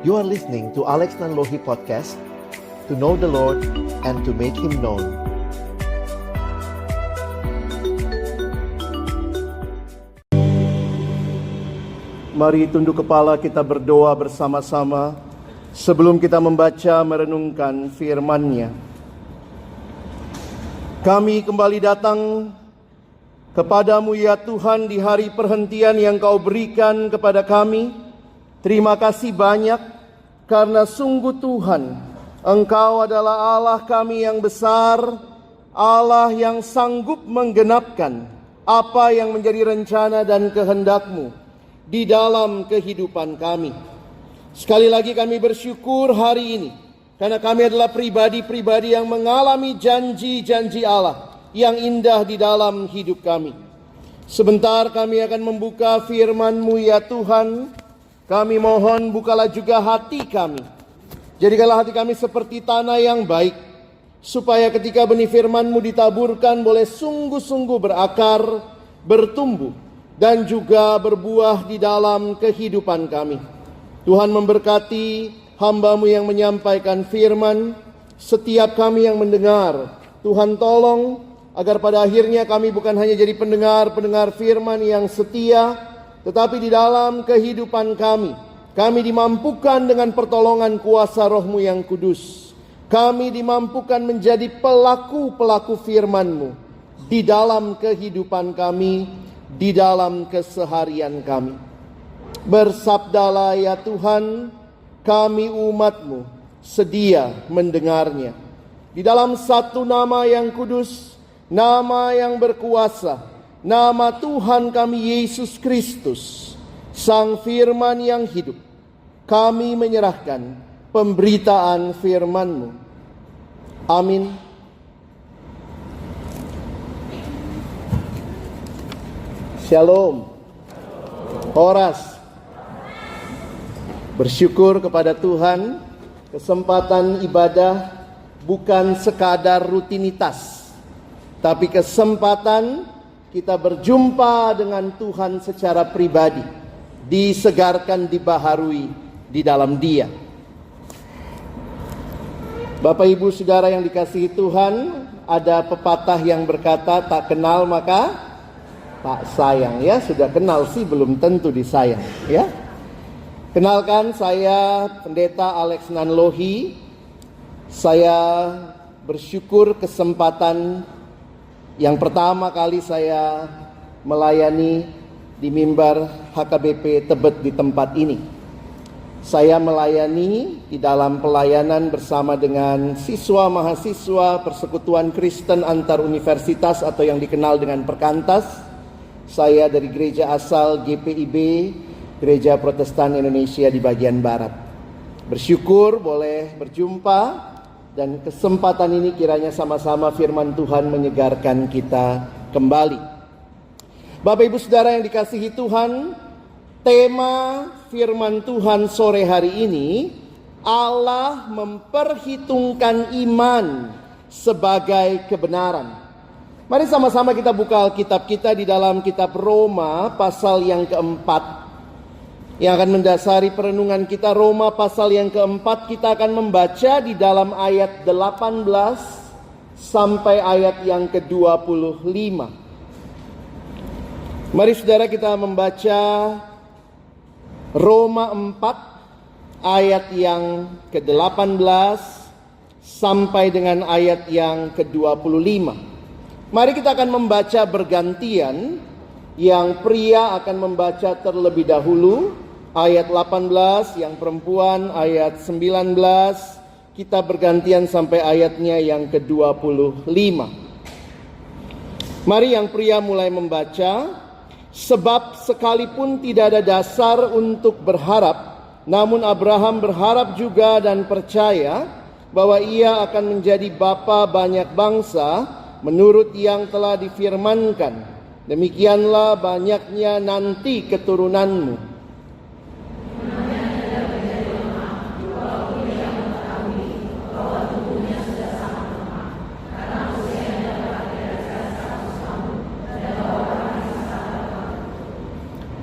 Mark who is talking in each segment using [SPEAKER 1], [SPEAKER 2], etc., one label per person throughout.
[SPEAKER 1] You are listening to Alex Nanlohi Podcast, to know the Lord and to make Him known.
[SPEAKER 2] Mari tunduk kepala, kita berdoa bersama-sama sebelum kita membaca merenungkan firman-Nya. Kami kembali datang kepadamu ya Tuhan di hari perhentian yang Kau berikan kepada kami. Terima kasih banyak karena sungguh Tuhan, Engkau adalah Allah kami yang besar, Allah yang sanggup menggenapkan apa yang menjadi rencana dan kehendak-Mu di dalam kehidupan kami. Sekali lagi kami bersyukur hari ini, karena kami adalah pribadi-pribadi yang mengalami janji-janji Allah yang indah di dalam hidup kami. Sebentar kami akan membuka firman-Mu ya Tuhan. Kami mohon bukalah juga hati kami. Jadikanlah hati kami seperti tanah yang baik, supaya ketika benih firman-Mu ditaburkan boleh sungguh-sungguh berakar, bertumbuh, dan juga berbuah di dalam kehidupan kami. Tuhan memberkati hamba-Mu yang menyampaikan firman, setiap kami yang mendengar. Tuhan tolong agar pada akhirnya kami bukan hanya jadi pendengar firman yang setia, tetapi di dalam kehidupan kami dimampukan dengan pertolongan kuasa Roh-Mu yang kudus. Kami dimampukan menjadi pelaku-pelaku firman-Mu di dalam kehidupan kami, di dalam keseharian kami. Bersabdalah ya Tuhan, kami umat-Mu sedia mendengarnya. Di dalam satu nama yang kudus, nama yang berkuasa, nama Tuhan kami Yesus Kristus, Sang Firman yang hidup, kami menyerahkan pemberitaan firman-Mu. Amin. Shalom. Horas. Bersyukur kepada Tuhan, kesempatan ibadah bukan sekadar rutinitas, tapi kesempatan kita berjumpa dengan Tuhan secara pribadi, disegarkan, dibaharui di dalam Dia. Bapak Ibu Saudara yang dikasihi Tuhan, ada pepatah yang berkata tak kenal maka tak sayang. Ya, sudah kenal sih belum tentu disayang, ya. Kenalkan, saya Pendeta Alex Nanlohi. Saya bersyukur kesempatan yang pertama kali saya melayani di mimbar HKBP Tebet di tempat ini. Saya melayani di dalam pelayanan bersama dengan siswa mahasiswa Persekutuan Kristen Antar Universitas atau yang dikenal dengan Perkantas. Saya dari gereja asal GPIB, Gereja Protestan Indonesia di bagian Barat. Bersyukur boleh berjumpa. Dan kesempatan ini kiranya sama-sama firman Tuhan menyegarkan kita kembali. Bapak Ibu Saudara yang dikasihi Tuhan, tema firman Tuhan sore hari ini, Allah memperhitungkan iman sebagai kebenaran. Mari sama-sama kita buka Alkitab kita di dalam kitab Roma pasal yang keempat. Yang akan mendasari perenungan kita, Roma pasal yang keempat, kita akan membaca di dalam ayat 18 sampai ayat yang ke-25. Mari saudara kita membaca Roma 4 ayat yang ke-18 sampai dengan ayat yang ke-25. Mari kita akan membaca bergantian. Yang pria akan membaca terlebih dahulu ayat 18, yang perempuan ayat 19, kita bergantian sampai ayatnya yang ke-25. Mari yang pria mulai membaca. Sebab sekalipun tidak ada dasar untuk berharap, namun Abraham berharap juga dan percaya bahwa ia akan menjadi bapa banyak bangsa menurut yang telah difirmankan. Demikianlah banyaknya nanti keturunanmu.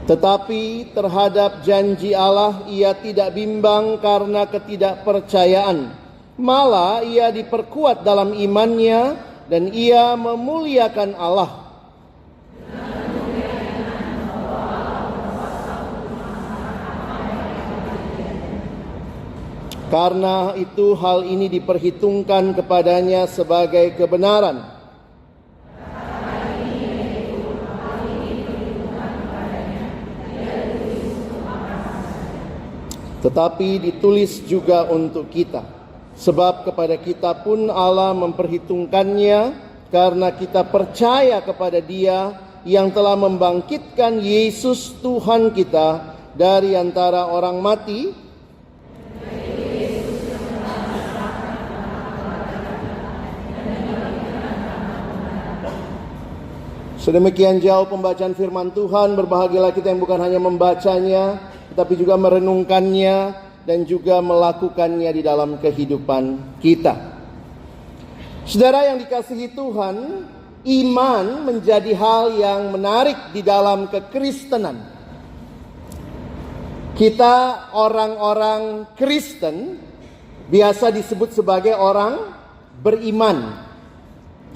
[SPEAKER 2] Tetapi terhadap janji Allah ia tidak bimbang karena ketidakpercayaan. Malah ia diperkuat dalam imannya dan ia memuliakan Allah. Karena itu hal ini diperhitungkan kepadanya sebagai kebenaran. Tetapi ditulis juga untuk kita, sebab kepada kita pun Allah memperhitungkannya, karena kita percaya kepada Dia yang telah membangkitkan Yesus Tuhan kita dari antara orang mati, sedemikian jauh pembacaan firman Tuhan. Berbahagialah kita yang bukan hanya membacanya, tetapi juga merenungkannya dan juga melakukannya di dalam kehidupan kita. Saudara yang dikasihi Tuhan, iman menjadi hal yang menarik di dalam kekristenan. Kita orang-orang Kristen biasa disebut sebagai orang beriman.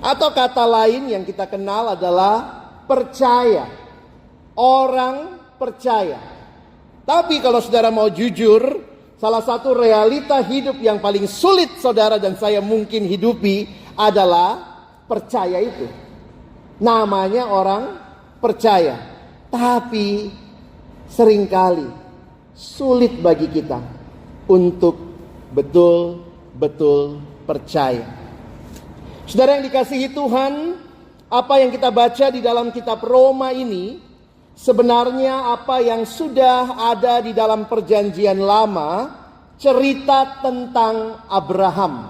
[SPEAKER 2] Atau kata lain yang kita kenal adalah percaya. Orang percaya. Tapi kalau saudara mau jujur, salah satu realita hidup yang paling sulit saudara dan saya mungkin hidupi adalah percaya itu. Namanya orang percaya. Tapi seringkali sulit bagi kita untuk betul-betul percaya. Saudara yang dikasihi Tuhan, apa yang kita baca di dalam kitab Roma ini sebenarnya apa yang sudah ada di dalam perjanjian lama, cerita tentang Abraham.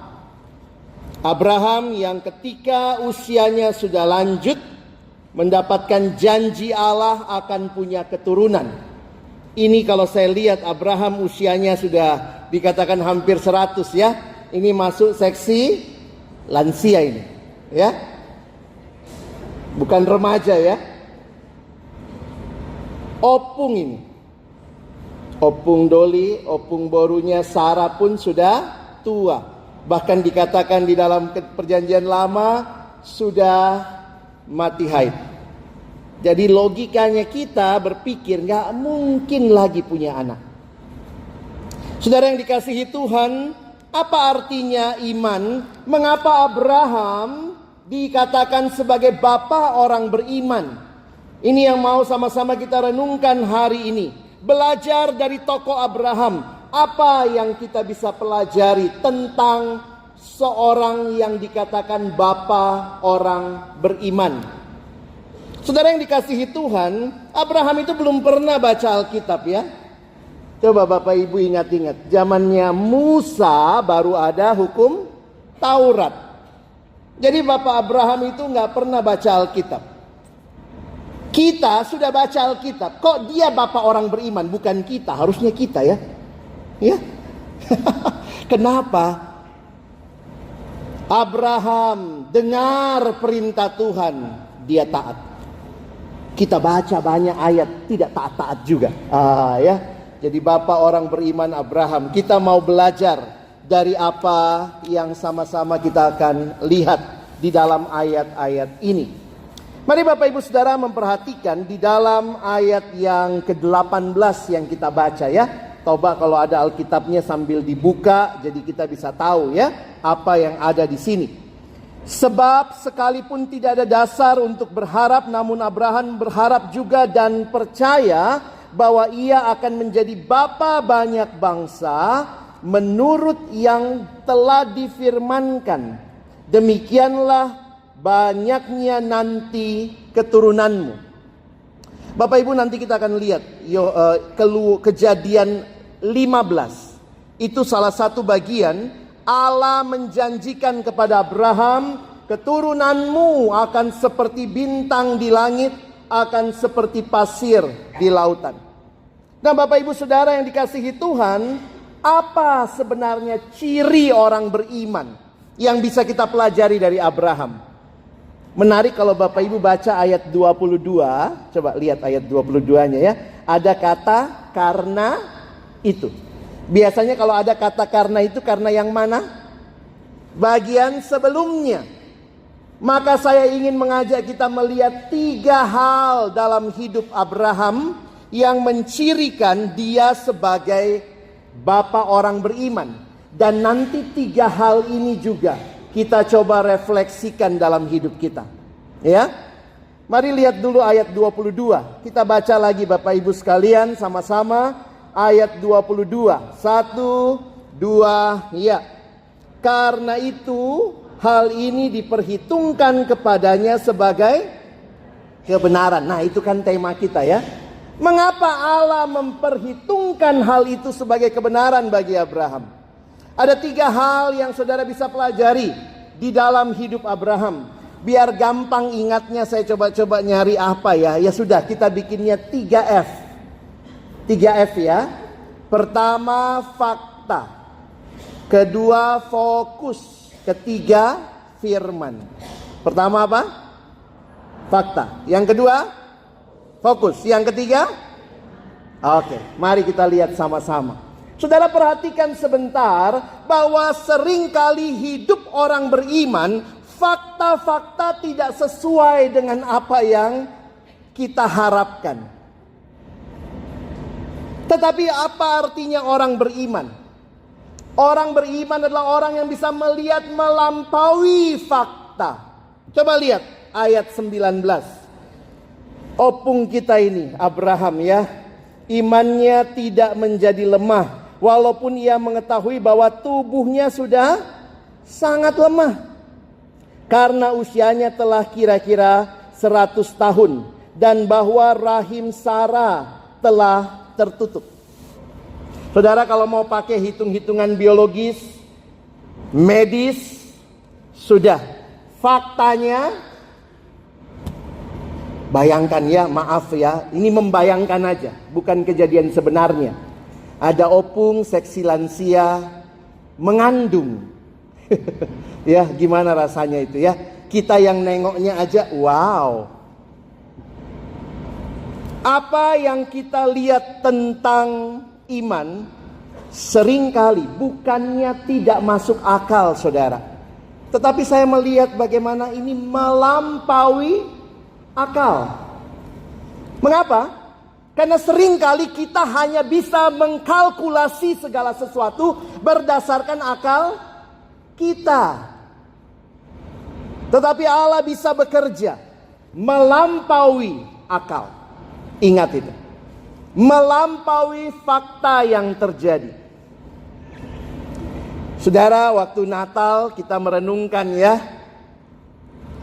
[SPEAKER 2] Abraham yang ketika usianya sudah lanjut, mendapatkan janji Allah akan punya keturunan. Ini kalau saya lihat Abraham usianya sudah dikatakan hampir 100 ya. Ini masuk seksi lansia ini, ya. Bukan remaja ya. Opung ini. Opung Doli, opung borunya Sarah pun sudah tua. Bahkan dikatakan di dalam perjanjian lama sudah mati haid. Jadi logikanya kita berpikir gak mungkin lagi punya anak. Saudara yang dikasihi Tuhan, apa artinya iman? Mengapa Abraham dikatakan sebagai bapa orang beriman? Ini yang mau sama-sama kita renungkan hari ini. Belajar dari tokoh Abraham. Apa yang kita bisa pelajari tentang seorang yang dikatakan bapa orang beriman? Saudara yang dikasihi Tuhan, Abraham itu belum pernah baca Alkitab ya. Coba Bapak Ibu ingat-ingat. Zamannya Musa baru ada hukum Taurat. Jadi Bapak Abraham itu gak pernah baca Alkitab. Kita sudah baca Alkitab. Kok dia bapak orang beriman? Bukan kita, harusnya kita ya. Ya. Kenapa? Abraham dengar perintah Tuhan, dia taat. Kita baca banyak ayat, tidak taat-taat juga. Ya. Jadi bapak orang beriman Abraham. Kita mau belajar dari apa yang sama-sama kita akan lihat di dalam ayat-ayat ini. Mari Bapak Ibu Saudara memperhatikan di dalam ayat yang ke-18 yang kita baca ya. Coba kalau ada Alkitabnya sambil dibuka, jadi kita bisa tahu ya apa yang ada di sini. Sebab sekalipun tidak ada dasar untuk berharap, namun Abraham berharap juga dan percaya bahwa ia akan menjadi bapa banyak bangsa menurut yang telah difirmankan. Demikianlah banyaknya nanti keturunanmu. Bapak Ibu nanti kita akan lihat Kejadian 15. Itu salah satu bagian Allah menjanjikan kepada Abraham, keturunanmu akan seperti bintang di langit, akan seperti pasir di lautan. Nah Bapak Ibu Saudara yang dikasihi Tuhan, apa sebenarnya ciri orang beriman yang bisa kita pelajari dari Abraham? Menarik kalau Bapak Ibu baca ayat 22. Coba lihat ayat 22-nya ya. Ada kata karena itu. Biasanya kalau ada kata karena itu, karena yang mana? Bagian sebelumnya. Maka saya ingin mengajak kita melihat 3 hal dalam hidup Abraham yang mencirikan dia sebagai bapa orang beriman. Dan nanti 3 hal ini juga kita coba refleksikan dalam hidup kita. Ya. Mari lihat dulu ayat 22. Kita baca lagi Bapak Ibu sekalian sama-sama. Ayat 22. 1, 2, ya. Karena itu hal ini diperhitungkan kepadanya sebagai kebenaran. Nah, itu kan tema kita ya. Mengapa Allah memperhitungkan hal itu sebagai kebenaran bagi Abraham? Ada 3 hal yang saudara bisa pelajari di dalam hidup Abraham. Biar gampang ingatnya, saya coba nyari apa ya. Ya sudah, kita bikinnya 3F. 3F ya. Pertama, fakta. Kedua, fokus. Ketiga, firman. Pertama apa? Fakta. Yang kedua, fokus. Yang ketiga, oke, mari kita lihat sama-sama. Saudara perhatikan sebentar bahwa seringkali hidup orang beriman, fakta-fakta tidak sesuai dengan apa yang kita harapkan. Tetapi apa artinya orang beriman? Orang beriman adalah orang yang bisa melihat melampaui fakta. Coba lihat ayat 19. Opung kita ini, Abraham ya, imannya tidak menjadi lemah. Walaupun ia mengetahui bahwa tubuhnya sudah sangat lemah. Karena usianya telah kira-kira 100 tahun. Dan bahwa rahim Sarah telah tertutup. Saudara kalau mau pakai hitung-hitungan biologis, medis, sudah. Faktanya, bayangkan ya, maaf ya. Ini membayangkan aja, bukan kejadian sebenarnya. Ada opung seksi lansia mengandung. Ya, gimana rasanya itu ya? Kita yang nengoknya aja, wow. Apa yang kita lihat tentang iman seringkali bukannya tidak masuk akal, saudara. Tetapi saya melihat bagaimana ini melampaui akal. Mengapa? Karena seringkali kita hanya bisa mengkalkulasi segala sesuatu berdasarkan akal kita. Tetapi Allah bisa bekerja melampaui akal. Ingat itu. Melampaui fakta yang terjadi. Saudara, waktu Natal kita merenungkan ya.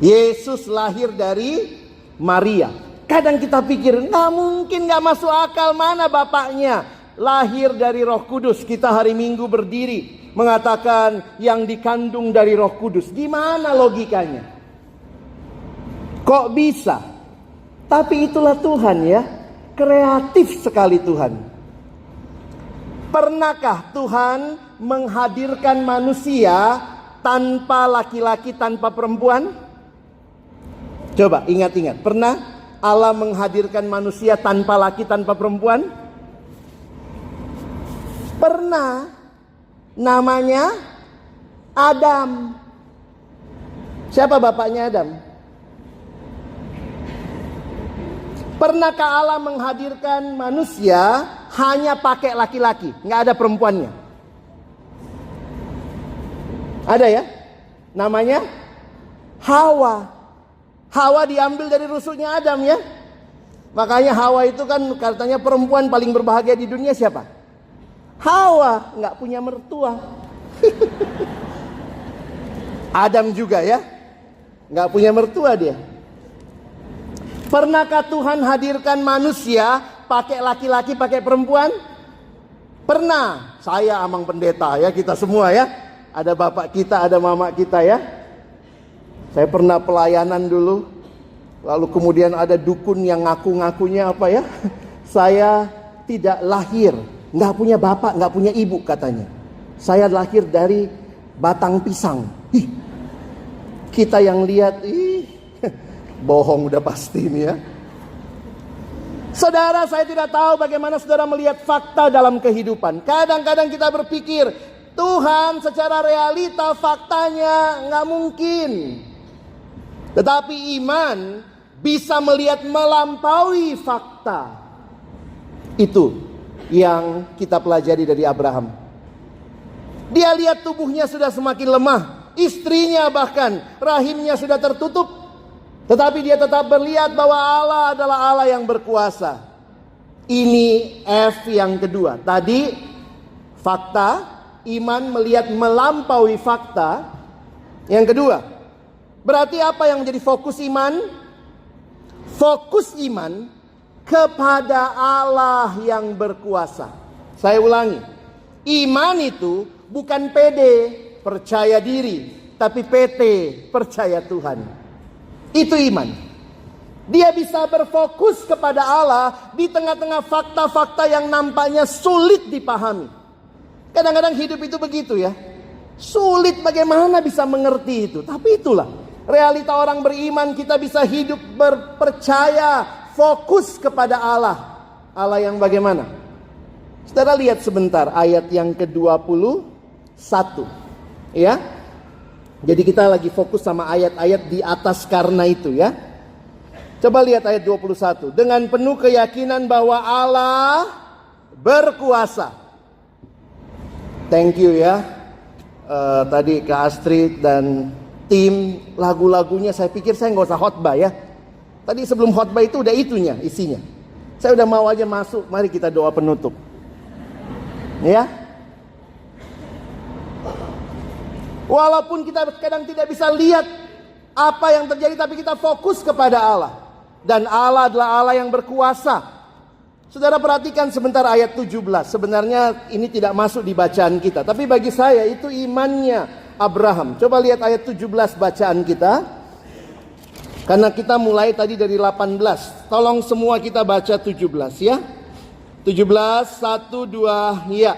[SPEAKER 2] Yesus lahir dari Maria. Kadang kita pikir, nggak mungkin, nggak masuk akal, mana bapaknya? Lahir dari Roh Kudus. Kita hari Minggu berdiri mengatakan yang dikandung dari Roh Kudus. Gimana logikanya? Kok bisa? Tapi itulah Tuhan ya. Kreatif sekali Tuhan. Pernahkah Tuhan menghadirkan manusia tanpa laki-laki, tanpa perempuan? Coba ingat-ingat, pernah Allah menghadirkan manusia tanpa laki, tanpa perempuan? Pernah. Namanya Adam. Siapa bapaknya Adam? Pernahkah Allah menghadirkan manusia hanya pakai laki-laki, nggak ada perempuannya? Ada ya? Namanya Hawa. Hawa diambil dari rusuknya Adam ya. Makanya Hawa itu kan katanya perempuan paling berbahagia di dunia siapa? Hawa, nggak punya mertua. Adam juga ya, nggak punya mertua dia. Pernahkah Tuhan hadirkan manusia pakai laki-laki, pakai perempuan? Pernah. Saya Amang Pendeta ya, kita semua ya. Ada bapak kita, ada mama kita ya. Saya pernah pelayanan dulu. Lalu kemudian ada dukun yang ngaku-ngakunya apa ya? Saya tidak lahir, nggak punya bapak, nggak punya ibu katanya. Saya lahir dari batang pisang. Kita yang lihat, Bohong udah pasti ini ya. Saudara, saya tidak tahu bagaimana saudara melihat fakta dalam kehidupan. Kadang-kadang kita berpikir, Tuhan secara realita faktanya nggak mungkin. Tetapi iman bisa melihat melampaui fakta. Itu yang kita pelajari dari Abraham. Dia lihat tubuhnya sudah semakin lemah. Istrinya bahkan rahimnya sudah tertutup. Tetapi dia tetap berlihat bahwa Allah adalah Allah yang berkuasa. Ini F yang kedua. Tadi fakta, iman melihat melampaui fakta. Yang kedua, berarti apa yang menjadi fokus iman? Fokus iman kepada Allah yang berkuasa. Saya ulangi, iman itu bukan PD, percaya diri, tapi PT, percaya Tuhan. Itu iman. Dia bisa berfokus kepada Allah di tengah-tengah fakta-fakta yang nampaknya sulit dipahami. Kadang-kadang hidup itu begitu ya. Sulit bagaimana bisa mengerti itu. Tapi itulah realita orang beriman. Kita bisa hidup berpercaya, fokus kepada Allah. Allah yang bagaimana? Saudara lihat sebentar ayat yang ke-21. Ya. Jadi kita lagi fokus sama ayat-ayat di atas karena itu ya. Coba lihat ayat 21. Dengan penuh keyakinan bahwa Allah berkuasa. Thank you ya. Tadi Kak Astrid dan tim lagu-lagunya saya pikir saya nggak usah khotbah ya. Tadi sebelum khotbah itu udah itunya isinya. Saya udah mau aja masuk. Mari kita doa penutup. Ya. Walaupun kita kadang tidak bisa lihat apa yang terjadi, tapi kita fokus kepada Allah. Dan Allah adalah Allah yang berkuasa. Saudara perhatikan sebentar ayat 17. Sebenarnya ini tidak masuk di bacaan kita, tapi bagi saya itu imannya Abraham. Coba lihat ayat 17 bacaan kita. Karena kita mulai tadi dari 18. Tolong semua kita baca 17 ya. 17, 1, 2, ya.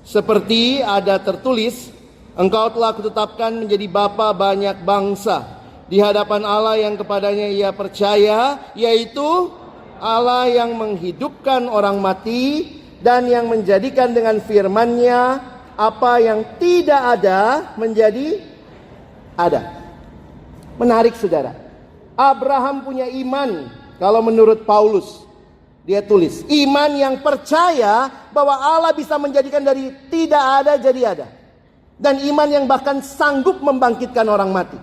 [SPEAKER 2] Seperti ada tertulis, Engkau telah kutetapkan menjadi bapa banyak bangsa di hadapan Allah yang kepadanya ia percaya, yaitu Allah yang menghidupkan orang mati dan yang menjadikan dengan firman-Nya apa yang tidak ada menjadi ada. Menarik saudara. Abraham punya iman. Kalau menurut Paulus, dia tulis iman yang percaya bahwa Allah bisa menjadikan dari tidak ada jadi ada. Dan iman yang bahkan sanggup membangkitkan orang mati.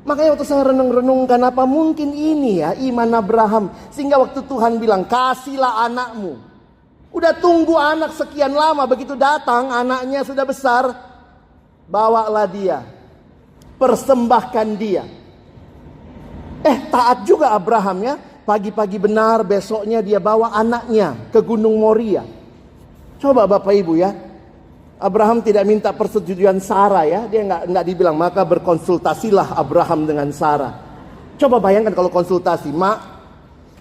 [SPEAKER 2] Makanya waktu saya renung-renungkan, apa mungkin ini ya iman Abraham. Sehingga waktu Tuhan bilang, kasihlah anakmu. Udah tunggu anak sekian lama, begitu datang anaknya sudah besar. Bawalah dia. Persembahkan dia. Taat juga Abraham ya. Pagi-pagi benar, besoknya dia bawa anaknya ke Gunung Moria. Coba Bapak Ibu ya. Abraham tidak minta persetujuan Sarah ya. Dia nggak dibilang, maka berkonsultasilah Abraham dengan Sarah. Coba bayangkan kalau konsultasi. Mak,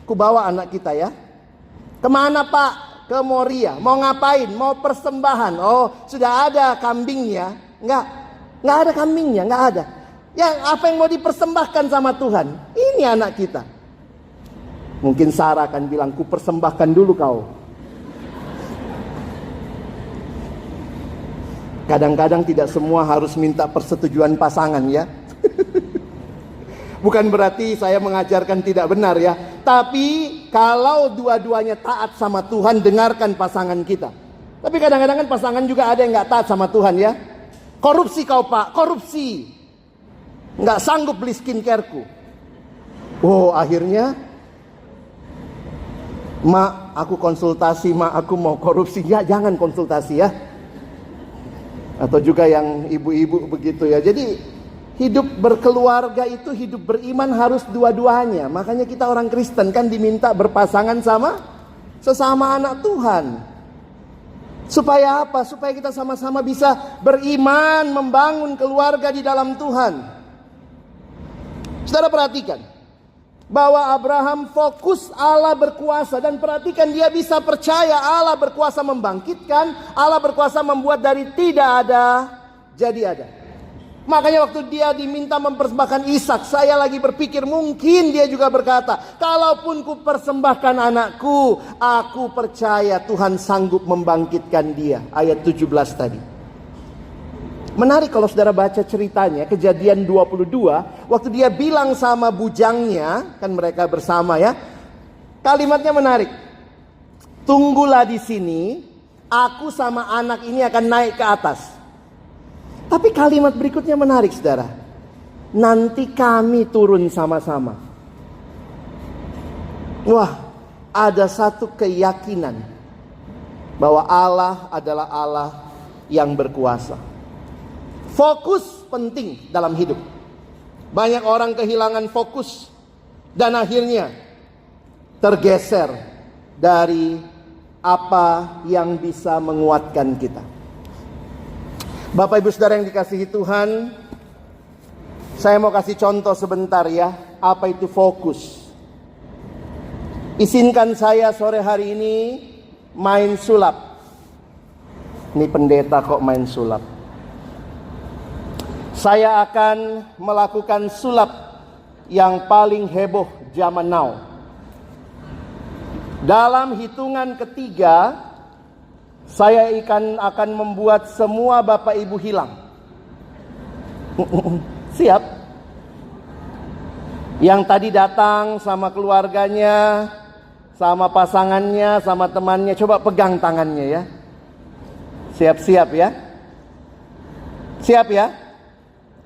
[SPEAKER 2] ku bawa anak kita ya. Kemana Pak? Ke Moria. Mau ngapain? Mau persembahan. Oh, sudah ada kambingnya. Nggak ada kambingnya, nggak ada. Ya, apa yang mau dipersembahkan sama Tuhan? Ini anak kita. Mungkin Sarah akan bilang, ku persembahkan dulu kau. Kadang-kadang tidak semua harus minta persetujuan pasangan ya. Bukan berarti saya mengajarkan tidak benar ya. Tapi kalau dua-duanya taat sama Tuhan, dengarkan pasangan kita. Tapi kadang-kadang kan pasangan juga ada yang gak taat sama Tuhan ya. Korupsi kau Pak, korupsi. Gak sanggup beli skincareku. Oh akhirnya, Mak aku konsultasi, Mak aku mau korupsi. Ya jangan konsultasi ya. Atau juga yang ibu-ibu begitu ya. Jadi hidup berkeluarga itu, hidup beriman harus dua-duanya. Makanya kita orang Kristen kan diminta berpasangan sama sesama anak Tuhan. Supaya apa? Supaya kita sama-sama bisa beriman, membangun keluarga di dalam Tuhan. Saudara perhatikan bahwa Abraham fokus Allah berkuasa. Dan perhatikan dia bisa percaya Allah berkuasa membangkitkan, Allah berkuasa membuat dari tidak ada jadi ada. Makanya waktu dia diminta mempersembahkan Ishak, saya lagi berpikir mungkin dia juga berkata, kalaupun ku persembahkan anakku, aku percaya Tuhan sanggup membangkitkan dia. Ayat 17 tadi. Menarik kalau saudara baca ceritanya, Kejadian 22, waktu dia bilang sama bujangnya, kan mereka bersama ya. Kalimatnya menarik. Tunggulah di sini, aku sama anak ini akan naik ke atas. Tapi kalimat berikutnya menarik, saudara. Nanti kami turun sama-sama. Wah, ada satu keyakinan bahwa Allah adalah Allah yang berkuasa. Fokus penting dalam hidup. Banyak orang kehilangan fokus dan akhirnya tergeser dari apa yang bisa menguatkan kita. Bapak Ibu Saudara yang dikasihi Tuhan, saya mau kasih contoh sebentar ya, apa itu fokus. Izinkan saya sore hari ini main sulap. Ini pendeta kok main sulap. Saya akan melakukan sulap yang paling heboh zaman now. Dalam hitungan ketiga, saya akan membuat semua Bapak Ibu hilang. Siap? Yang tadi datang sama keluarganya, sama pasangannya, sama temannya, coba pegang tangannya ya. Siap-siap ya. Siap ya?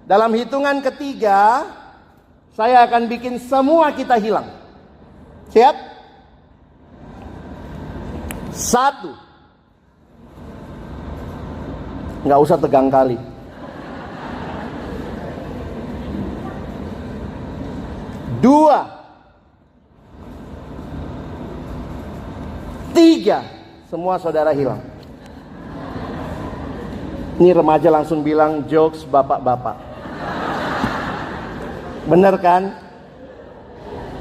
[SPEAKER 2] Dalam hitungan ketiga, saya akan bikin semua kita hilang. Siap? 1. Nggak usah tegang kali. 2. 3. Semua saudara hilang. Ini remaja langsung bilang jokes bapak-bapak. Bener kan?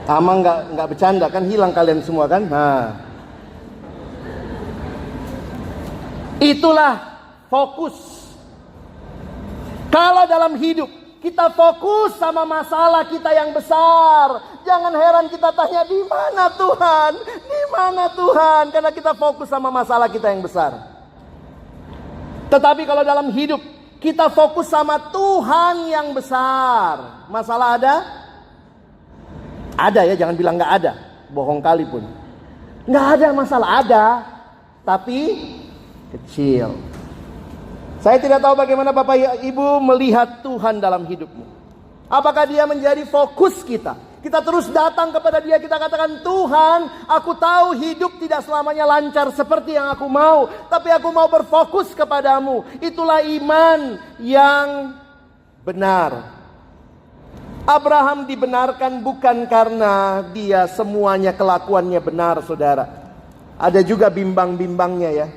[SPEAKER 2] Ama nggak bercanda kan, hilang kalian semua kan? Nah, itulah fokus. Kalau dalam hidup kita fokus sama masalah kita yang besar, jangan heran kita tanya, di mana Tuhan? Di mana Tuhan? Karena kita fokus sama masalah kita yang besar. Tetapi kalau dalam hidup kita fokus sama Tuhan yang besar, masalah ada? Ada ya, jangan bilang nggak ada. Bohong kali pun. Nggak ada masalah, ada, tapi kecil. Saya tidak tahu bagaimana Bapak Ibu melihat Tuhan dalam hidupmu. Apakah dia menjadi fokus kita? Kita terus datang kepada dia, kita katakan, Tuhan, aku tahu hidup tidak selamanya lancar seperti yang aku mau, tapi aku mau berfokus kepadamu. Itulah iman yang benar. Abraham dibenarkan bukan karena dia semuanya kelakuannya benar, saudara. Ada juga bimbang-bimbangnya ya.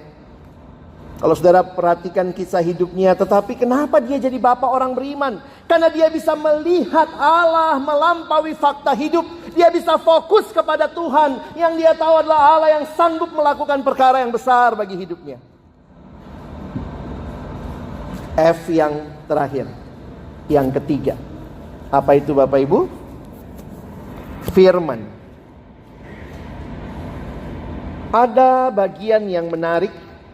[SPEAKER 2] Kalau saudara perhatikan kisah hidupnya, tetapi kenapa dia jadi bapak orang beriman? Karena dia bisa melihat Allah melampaui fakta hidup. Dia bisa fokus kepada Tuhan yang dia tahu adalah Allah yang sanggup melakukan perkara yang besar bagi hidupnya. F yang terakhir, yang ketiga. Apa itu Bapak Ibu? Firman. Ada bagian yang menarik,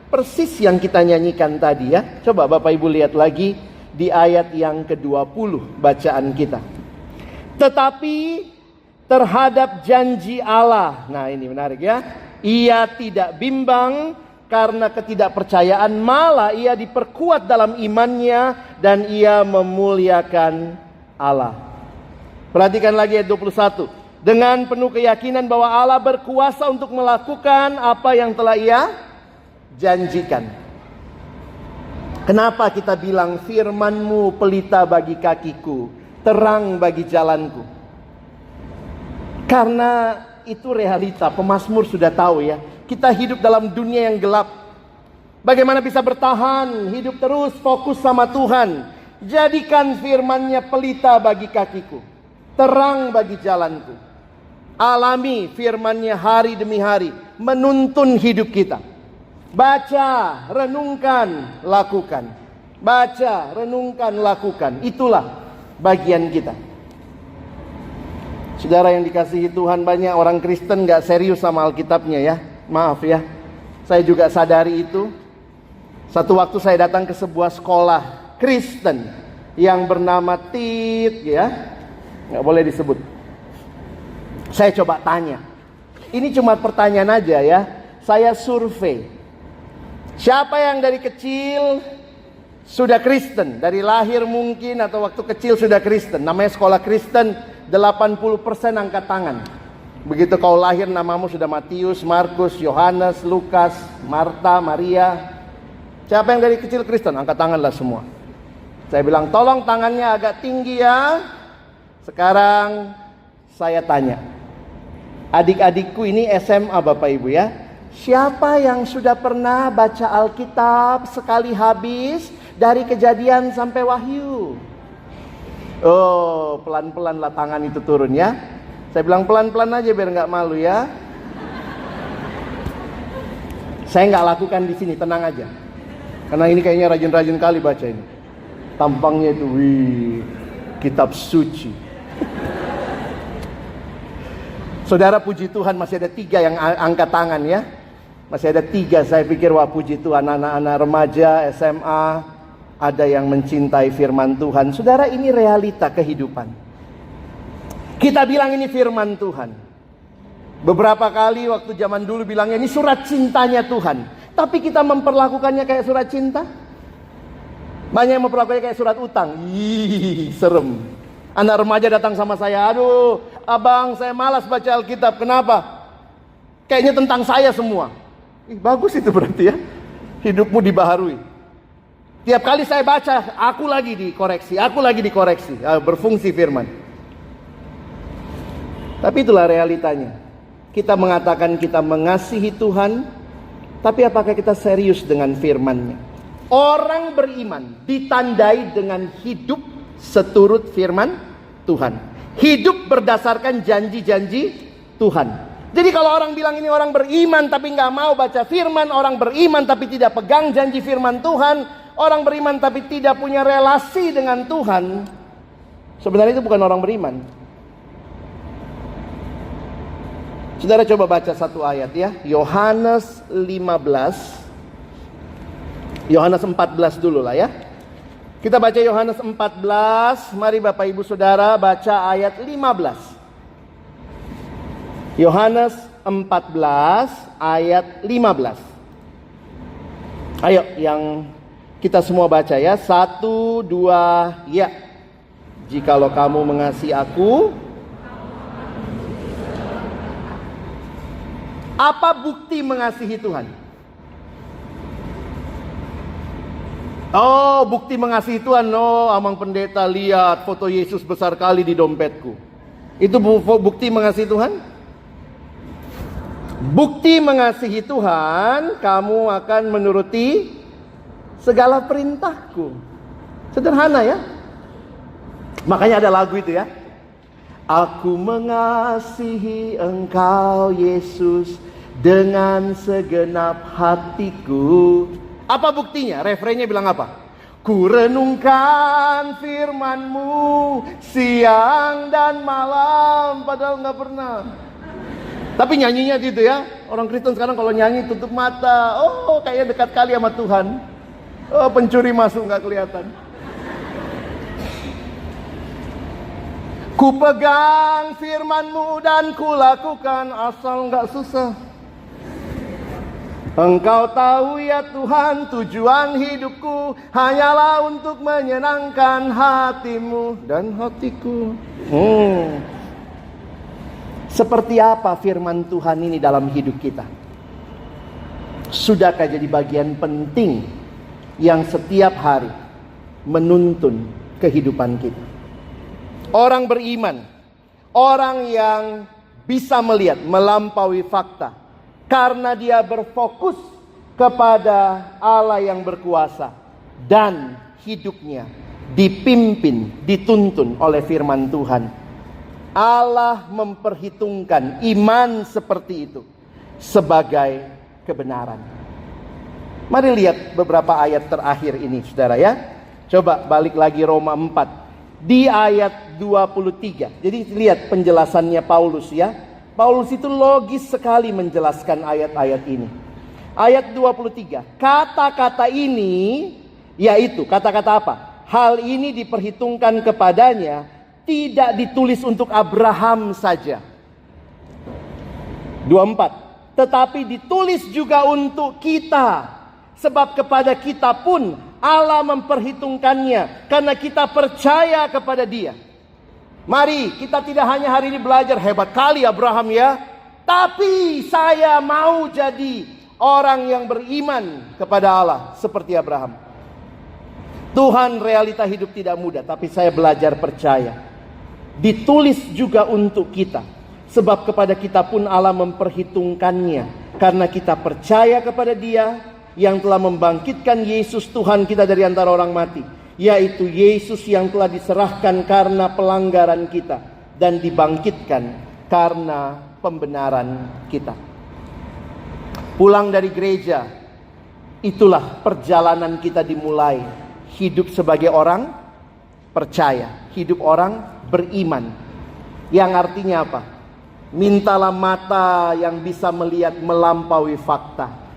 [SPEAKER 2] persis yang kita nyanyikan tadi ya. Coba Bapak Ibu lihat lagi di ayat yang ke-20 bacaan kita. Tetapi terhadap janji Allah, nah ini menarik ya, ia tidak bimbang karena ketidakpercayaan, malah ia diperkuat dalam imannya dan ia memuliakan Allah. Perhatikan lagi ayat 21. Dengan penuh keyakinan bahwa Allah berkuasa untuk melakukan apa yang telah ia janjikan. Kenapa kita bilang firman-Mu pelita bagi kakiku, terang bagi jalanku? Karena itu realita. Pemazmur sudah tahu ya, kita hidup dalam dunia yang gelap. Bagaimana bisa bertahan, hidup terus fokus sama Tuhan? Jadikan firman-Nya pelita bagi kakiku, terang bagi jalanku. Alami firman-Nya hari demi hari, menuntun hidup kita. Baca, renungkan, lakukan. Baca, renungkan, lakukan. Itulah bagian kita. Saudara yang dikasihi Tuhan, banyak orang Kristen gak serius sama Alkitabnya ya. Maaf ya, saya juga sadari itu. Satu waktu saya datang ke sebuah sekolah Kristen yang bernama Tit ya, gak boleh disebut. Saya coba tanya. Ini cuma pertanyaan aja ya. Saya survei. Siapa yang dari kecil sudah Kristen, dari lahir mungkin atau waktu kecil sudah Kristen. Namanya sekolah Kristen, 80% angkat tangan. Begitu kau lahir namamu sudah Matius, Markus, Yohanes, Lukas, Marta, Maria. Siapa yang dari kecil Kristen? Angkat tanganlah semua. Saya bilang tolong tangannya agak tinggi ya. Sekarang saya tanya, adik-adikku ini SMA Bapak Ibu ya, siapa yang sudah pernah baca Alkitab sekali habis dari Kejadian sampai Wahyu? Oh, pelan-pelan lah tangan itu turun ya. Saya bilang pelan-pelan aja biar nggak malu ya. Saya nggak lakukan di sini, tenang aja. Karena ini kayaknya rajin-rajin kali baca ini. Tampangnya itu, wih, kitab suci. Saudara, puji Tuhan masih ada 3 yang angkat tangan ya. Masih ada 3, saya pikir wah puji Tuhan, anak-anak remaja, SMA, ada yang mencintai firman Tuhan. Saudara, ini realita kehidupan. Kita bilang ini firman Tuhan. Beberapa kali waktu zaman dulu bilangnya ini surat cintanya Tuhan. Tapi kita memperlakukannya kayak surat cinta. Banyak yang memperlakukannya kayak surat utang. Ih, serem. Anak remaja datang sama saya, aduh abang saya malas baca Alkitab. Kenapa? Kayaknya tentang saya semua. Ih, bagus itu berarti ya. Hidupmu dibaharui. Tiap kali saya baca, aku lagi dikoreksi. Berfungsi firman. Tapi itulah realitanya. Kita mengatakan kita mengasihi Tuhan, tapi apakah kita serius dengan firman-Nya? Orang beriman ditandai dengan hidup seturut firman Tuhan. Hidup berdasarkan janji-janji Tuhan. Jadi kalau orang bilang ini orang beriman tapi nggak mau baca firman, orang beriman tapi tidak pegang janji firman Tuhan, orang beriman tapi tidak punya relasi dengan Tuhan, sebenarnya itu bukan orang beriman. Saudara coba baca satu ayat ya, Yohanes 15. Yohanes 14 dulu lah ya. Kita baca Yohanes 14. Mari Bapak Ibu Saudara baca ayat 15. Yohanes 14 ayat 15. Ayo yang kita semua baca ya. 1, 2, ya. Jikalau kamu mengasihi aku. Apa bukti mengasihi Tuhan? Oh, bukti mengasihi Tuhan. Oh, Amang Pendeta, lihat foto Yesus besar kali di dompetku. Itu bukti mengasihi Tuhan? Bukti mengasihi Tuhan, kamu akan menuruti segala perintahku. Sederhana ya. Makanya ada lagu itu ya. Aku mengasihi Engkau Yesus dengan segenap hatiku. Apa buktinya? Refrennya bilang apa? Ku renungkan firman-Mu siang dan malam. Padahal gak pernah. Tapi nyanyinya gitu ya. Orang Kristen sekarang kalau nyanyi tutup mata. Oh, kayaknya dekat kali sama Tuhan. Oh, pencuri masuk gak kelihatan. Ku pegang firman-Mu dan ku lakukan asal gak susah. Engkau tahu ya Tuhan, tujuan hidupku hanyalah untuk menyenangkan hati-Mu dan hatiku. Seperti apa firman Tuhan ini dalam hidup kita? Sudahkah jadi bagian penting yang setiap hari menuntun kehidupan kita? Orang beriman, orang yang bisa melihat melampaui fakta, karena dia berfokus kepada Allah yang berkuasa dan hidupnya dipimpin, dituntun oleh firman Tuhan. Allah memperhitungkan iman seperti itu sebagai kebenaran. Mari lihat beberapa ayat terakhir ini, saudara ya. Coba balik lagi Roma 4. Di ayat 23. Jadi lihat penjelasannya Paulus ya. Paulus itu logis sekali menjelaskan ayat-ayat ini. Ayat 23. Kata-kata ini, yaitu kata-kata apa? Hal ini diperhitungkan kepadanya, tidak ditulis untuk Abraham saja. 24. Tetapi ditulis juga untuk kita. Sebab kepada kita pun Allah memperhitungkannya karena kita percaya kepada Dia. Mari kita tidak hanya hari ini belajar hebat kali Abraham ya, tapi saya mau jadi orang yang beriman kepada Allah seperti Abraham. Tuhan, realita hidup tidak mudah, tapi saya belajar percaya. Ditulis juga untuk kita, sebab kepada kita pun Allah memperhitungkannya karena kita percaya kepada Dia yang telah membangkitkan Yesus Tuhan kita dari antara orang mati, yaitu Yesus yang telah diserahkan karena pelanggaran kita dan dibangkitkan karena pembenaran kita. Pulang dari gereja, itulah perjalanan kita dimulai. Hidup sebagai orang percaya, hidup orang beriman. Yang artinya apa? Mintalah mata yang bisa melihat melampaui fakta.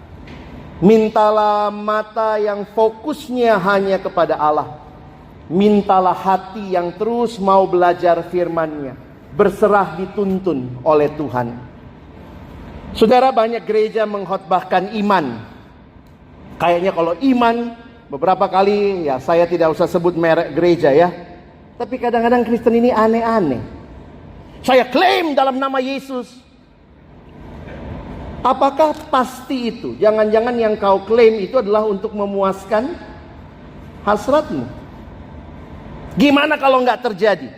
[SPEAKER 2] Mintalah mata yang fokusnya hanya kepada Allah. Mintalah hati yang terus mau belajar firman-Nya, berserah dituntun oleh Tuhan. Saudara, banyak gereja mengkhotbahkan iman. Kayaknya kalau iman, beberapa kali ya saya tidak usah sebut merek gereja ya. Tapi kadang-kadang Kristen ini aneh-aneh. Saya klaim dalam nama Yesus. Apakah pasti itu? Jangan-jangan yang kau klaim itu adalah untuk memuaskan hasratmu. Gimana kalau nggak terjadi?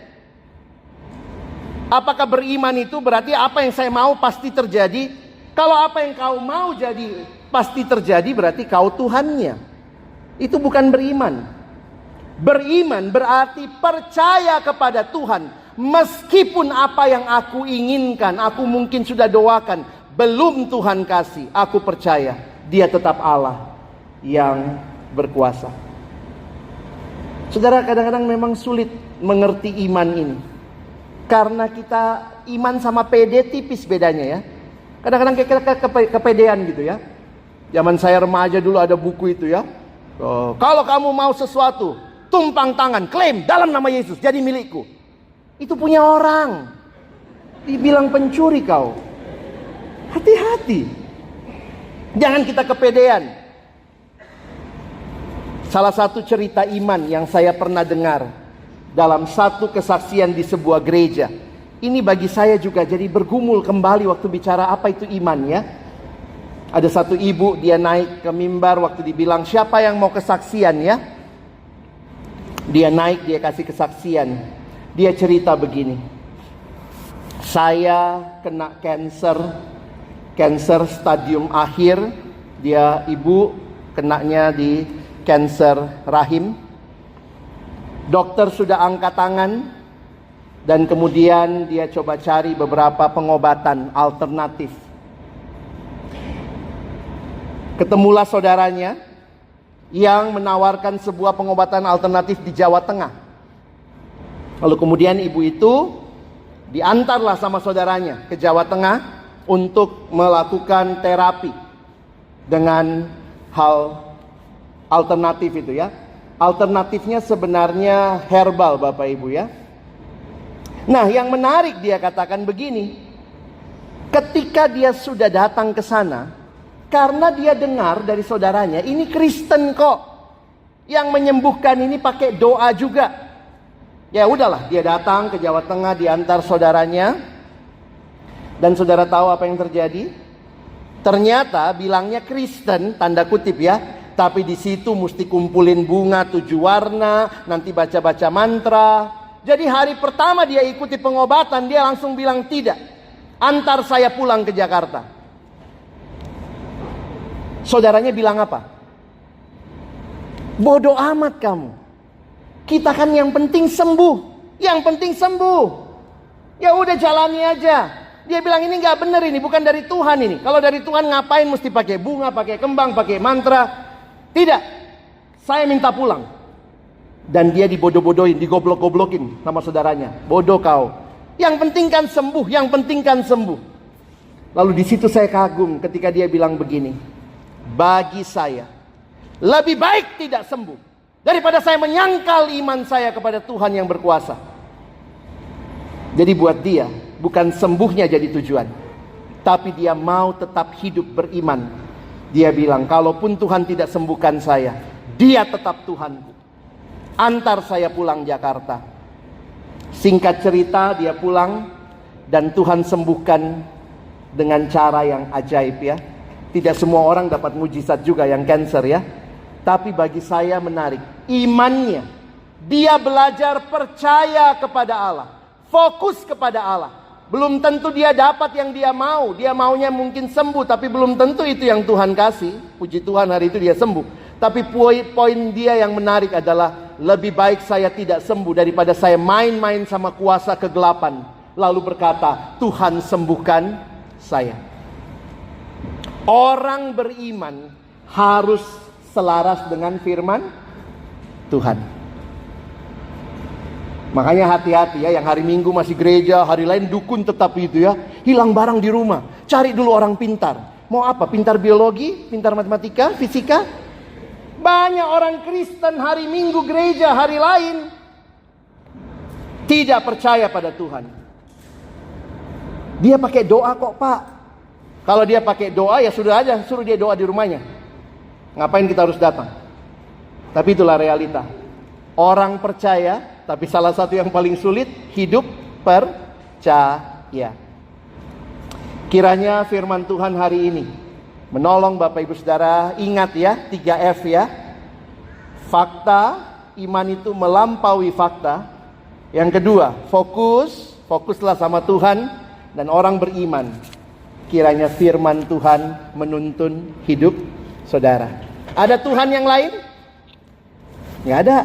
[SPEAKER 2] Apakah beriman itu berarti apa yang saya mau pasti terjadi? Kalau apa yang kau mau jadi pasti terjadi, berarti kau Tuhannya. Itu bukan beriman. Beriman berarti percaya kepada Tuhan. Meskipun apa yang aku inginkan, aku mungkin sudah doakan, belum Tuhan kasih, aku percaya Dia tetap Allah yang berkuasa. Saudara, kadang-kadang memang sulit mengerti iman ini, karena kita iman sama pede tipis bedanya ya. Kadang-kadang kita kepedean gitu ya. Zaman saya remaja dulu ada buku itu ya. Kalau kamu mau sesuatu, tumpang tangan, klaim dalam nama Yesus, jadi milikku. Itu punya orang. Dibilang pencuri kau. Hati-hati. Jangan kita kepedean. Salah satu cerita iman yang saya pernah dengar dalam satu kesaksian di sebuah gereja. Ini bagi saya juga jadi bergumul kembali waktu bicara apa itu iman ya. Ada satu ibu, dia naik ke mimbar waktu dibilang siapa yang mau kesaksian ya. Dia naik, dia kasih kesaksian. Dia cerita begini. Saya kena cancer stadium akhir. Dia ibu kenanya di cancer rahim. Dokter sudah angkat tangan. Dan kemudian dia coba cari beberapa pengobatan alternatif. Ketemulah saudaranya yang menawarkan sebuah pengobatan alternatif di Jawa Tengah. Lalu kemudian ibu itu diantarlah sama saudaranya ke Jawa Tengah untuk melakukan terapi dengan hal alternatif itu ya. Alternatifnya sebenarnya herbal Bapak Ibu ya. Nah, yang menarik dia katakan begini. Ketika dia sudah datang ke sana, karena dia dengar dari saudaranya, ini Kristen kok. Yang menyembuhkan ini pakai doa juga. Ya udahlah, dia datang ke Jawa Tengah, diantar saudaranya. Dan saudara tahu apa yang terjadi? Ternyata bilangnya Kristen, tanda kutip ya. Tapi di situ mesti kumpulin bunga 7 warna, nanti baca-baca mantra. Jadi hari pertama dia ikuti pengobatan, dia langsung bilang tidak. Antar saya pulang ke Jakarta. Saudaranya bilang apa? Bodoh amat kamu. Kita kan yang penting sembuh. Yang penting sembuh. Ya udah jalani aja. Dia bilang ini nggak benar, ini bukan dari Tuhan ini. Kalau dari Tuhan ngapain mesti pakai bunga, pakai kembang, pakai mantra. Tidak, saya minta pulang. Dan dia dibodoh-bodohin, digoblok-goblokin sama saudaranya. Bodoh kau. Yang penting kan sembuh, yang penting kan sembuh. Lalu di situ saya kagum ketika dia bilang begini. Bagi saya, lebih baik tidak sembuh daripada saya menyangkal iman saya kepada Tuhan yang berkuasa. Jadi buat dia, bukan sembuhnya jadi tujuan, tapi dia mau tetap hidup beriman. Dia bilang, kalaupun Tuhan tidak sembuhkan saya, dia tetap Tuhanku. Antar saya pulang Jakarta. Singkat cerita, dia pulang dan Tuhan sembuhkan dengan cara yang ajaib ya. Tidak semua orang dapat mujizat juga yang cancer ya. Tapi bagi saya menarik, imannya. Dia belajar percaya kepada Allah, fokus kepada Allah. Belum tentu dia dapat yang dia mau. Dia maunya mungkin sembuh, tapi belum tentu itu yang Tuhan kasih. Puji Tuhan hari itu dia sembuh. Tapi poin dia yang menarik adalah, lebih baik saya tidak sembuh daripada saya main-main sama kuasa kegelapan, lalu berkata, Tuhan sembuhkan saya. Orang beriman harus selaras dengan firman Tuhan. Makanya hati-hati ya, yang hari Minggu masih gereja, hari lain dukun tetap itu ya. Hilang barang di rumah, cari dulu orang pintar. Mau apa? Pintar biologi, pintar matematika, fisika. Banyak orang Kristen hari Minggu gereja, hari lain tidak percaya pada Tuhan. Dia pakai doa kok Pak. Kalau dia pakai doa ya sudah aja, suruh dia doa di rumahnya. Ngapain kita harus datang? Tapi itulah realita. Orang percaya, tapi salah satu yang paling sulit, hidup percaya. Kiranya firman Tuhan hari ini menolong Bapak Ibu Saudara. Ingat ya, 3F ya. Fakta, iman itu melampaui fakta. Yang kedua, fokuslah sama Tuhan. Dan orang beriman, kiranya firman Tuhan menuntun hidup saudara. Ada Tuhan yang lain? Nggak ada.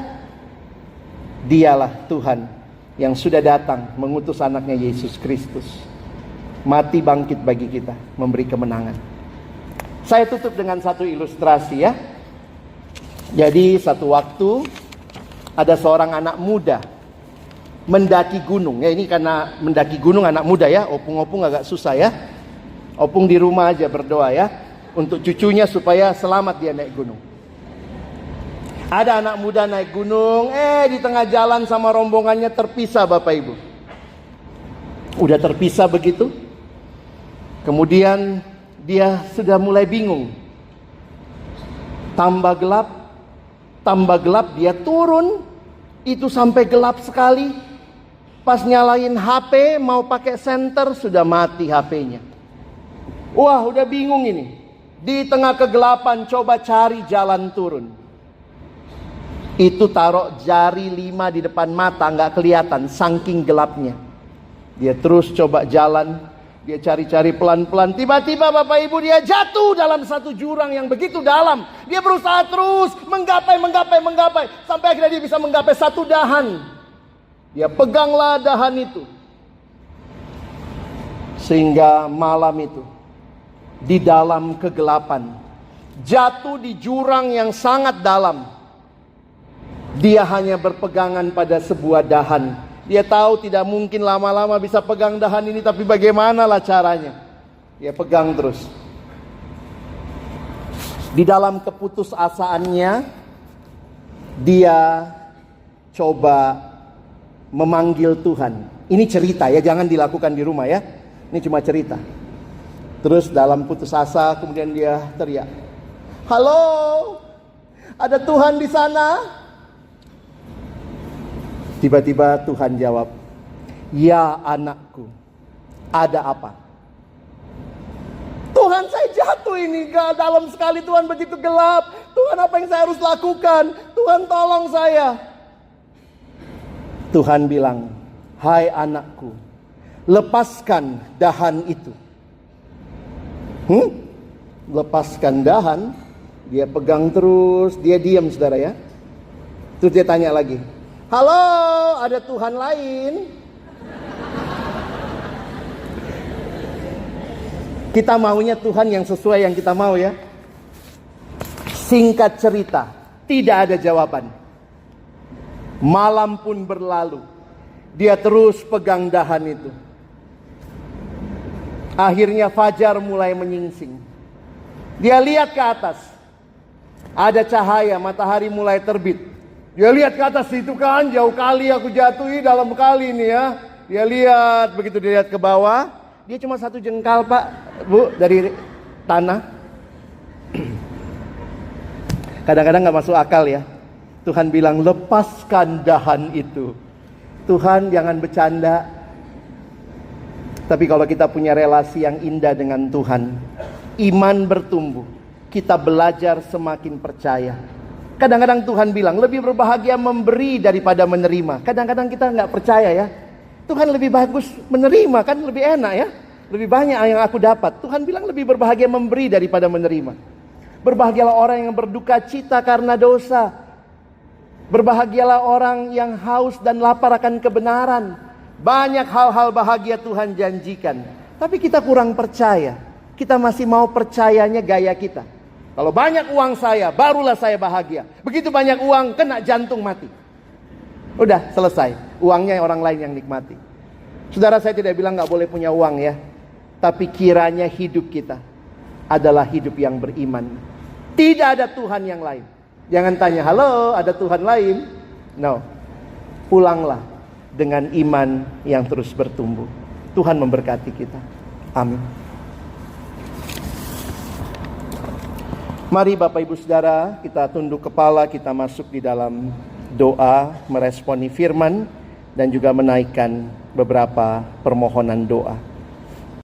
[SPEAKER 2] Dialah Tuhan yang sudah datang mengutus anaknya Yesus Kristus. Mati bangkit bagi kita, memberi kemenangan. Saya tutup dengan satu ilustrasi ya. Jadi satu waktu ada seorang anak muda mendaki gunung. Ya ini karena mendaki gunung anak muda ya. Opung-opung agak susah ya. Opung di rumah aja berdoa ya. Untuk cucunya supaya selamat dia naik gunung. Ada anak muda naik gunung. Di tengah jalan sama rombongannya terpisah Bapak Ibu. Udah terpisah begitu. Kemudian dia sudah mulai bingung. Tambah gelap dia turun. Itu sampai gelap sekali. Pas nyalain HP mau pakai senter sudah mati HP-nya. Wah udah bingung ini. Di tengah kegelapan coba cari jalan turun. Itu taruh jari 5 di depan mata nggak kelihatan saking gelapnya. Dia terus coba jalan. Dia cari-cari pelan-pelan. Tiba-tiba Bapak Ibu dia jatuh dalam satu jurang yang begitu dalam. Dia berusaha terus menggapai. Sampai akhirnya dia bisa menggapai satu dahan. Dia peganglah dahan itu. Sehingga malam itu di dalam kegelapan jatuh di jurang yang sangat dalam. Dia hanya berpegangan pada sebuah dahan. Dia tahu tidak mungkin lama-lama bisa pegang dahan ini, tapi bagaimanalah caranya? Dia pegang terus. Di dalam keputusasaannya dia coba memanggil Tuhan. Ini cerita ya, jangan dilakukan di rumah ya. Ini cuma cerita. Terus dalam putus asa kemudian dia teriak, "Halo, ada Tuhan di sana?" Tiba-tiba Tuhan jawab, "Ya anakku, ada apa?" "Tuhan, saya jatuh ini, dalam sekali Tuhan, begitu gelap. Tuhan, apa yang saya harus lakukan? Tuhan, tolong saya." Tuhan bilang, "Hai anakku, lepaskan dahan itu." Lepaskan dahan. Dia pegang terus. Dia diam saudara ya. Terus dia tanya lagi, "Halo, ada Tuhan lain?" Kita maunya Tuhan yang sesuai yang kita mau ya. Singkat cerita, tidak ada jawaban. Malam pun berlalu. Dia terus pegang dahan itu. Akhirnya fajar mulai menyingsing. Dia lihat ke atas. Ada cahaya, matahari mulai terbit. Dia lihat ke atas, itu kan jauh kali aku jatuhi, dalam kali ini ya. Dia lihat, begitu dia lihat ke bawah, dia cuma 1 jengkal Pak, Bu, dari tanah. Kadang-kadang gak masuk akal ya. Tuhan bilang, lepaskan dahan itu. Tuhan jangan bercanda. Tapi kalau kita punya relasi yang indah dengan Tuhan, iman bertumbuh, kita belajar semakin percaya. Kadang-kadang Tuhan bilang, lebih berbahagia memberi daripada menerima. Kadang-kadang kita gak percaya ya. Tuhan lebih bagus menerima, kan lebih enak ya. Lebih banyak yang aku dapat. Tuhan bilang lebih berbahagia memberi daripada menerima. Berbahagialah orang yang berduka cita karena dosa. Berbahagialah orang yang haus dan lapar akan kebenaran. Banyak hal-hal bahagia Tuhan janjikan. Tapi kita kurang percaya. Kita masih mau percayanya gaya kita. Kalau banyak uang saya, barulah saya bahagia. Begitu banyak uang, kena jantung mati. Udah selesai. Uangnya orang lain yang nikmati. Saudara, saya tidak bilang gak boleh punya uang ya. Tapi kiranya hidup kita adalah hidup yang beriman. Tidak ada Tuhan yang lain. Jangan tanya, halo ada Tuhan lain? No. Pulanglah dengan iman yang terus bertumbuh. Tuhan memberkati kita. Amin. Mari Bapak Ibu Saudara, kita tunduk kepala, kita masuk di dalam doa, meresponi firman, dan juga menaikkan beberapa permohonan doa.